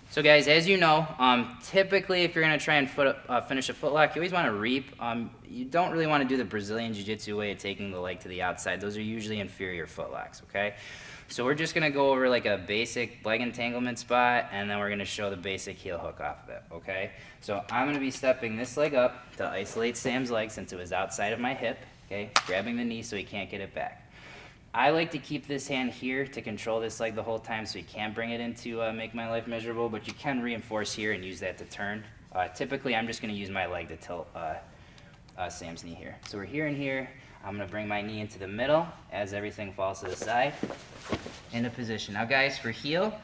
So guys, as you know, typically if you're going to try and finish a footlock, you always want to reap. You don't really want to do the Brazilian Jiu-Jitsu way of taking the leg to the outside. Those are usually inferior footlocks, okay? So we're just going to go over like a basic leg entanglement spot, and then we're going to show the basic heel hook off of it, okay? So I'm going to be stepping this leg up to isolate Sam's leg since it was outside of my hip, okay? Grabbing the knee so he can't get it back. I like to keep this hand here to control this leg the whole time so you can't bring it in to make my life miserable, but you can reinforce here and use that to turn. Typically, I'm just going to use my leg to tilt Sam's knee here. So we're here and here. I'm going to bring my knee into the middle as everything falls to the side into position. Now, guys, for heel,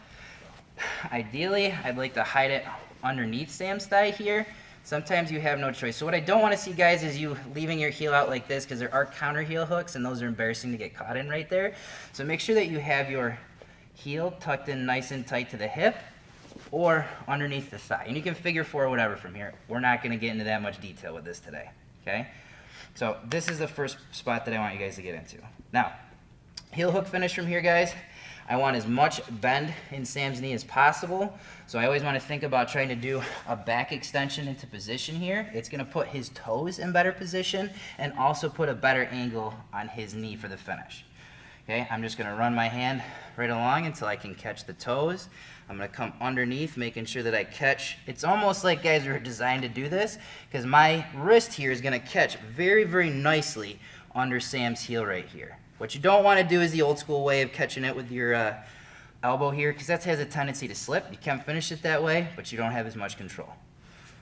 ideally, I'd like to hide it underneath Sam's thigh here. Sometimes you have no choice. So what I don't want to see, guys, is you leaving your heel out like this, because there are counter heel hooks, and those are embarrassing to get caught in right there. So make sure that you have your heel tucked in nice and tight to the hip or underneath the thigh. And you can figure 4 or whatever from here. We're not going to get into that much detail with this today, okay? So this is the first spot that I want you guys to get into. Now, heel hook finish from here, guys. I want as much bend in Sam's knee as possible. So I always want to think about trying to do a back extension into position here. It's going to put his toes in better position and also put a better angle on his knee for the finish. Okay, I'm just going to run my hand right along until I can catch the toes. I'm going to come underneath, making sure that I catch. It's almost like, guys, we're designed to do this because my wrist here is going to catch very, very nicely under Sam's heel right here. What you don't want to do is the old school way of catching it with your elbow here, because that has a tendency to slip. You can finish it that way, but you don't have as much control.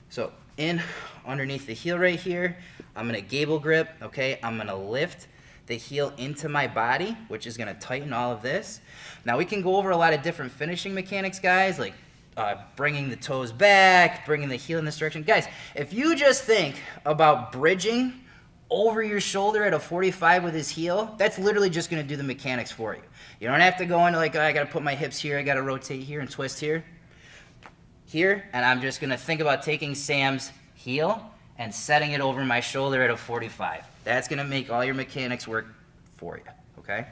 So in underneath the heel right here, I'm going to gable grip, okay? I'm going to lift the heel into my body, which is going to tighten all of this. Now we can go over a lot of different finishing mechanics, guys, like bringing the toes back, bringing the heel in this direction. Guys, if you just think about bridging over your shoulder at a 45 with his heel, that's literally just going to do the mechanics for you. You don't have to go into like, oh, I got to put my hips here, I got to rotate here and twist here. Here, and I'm just going to think about taking Sam's heel and setting it over my shoulder at a 45. That's going to make all your mechanics work for you, okay?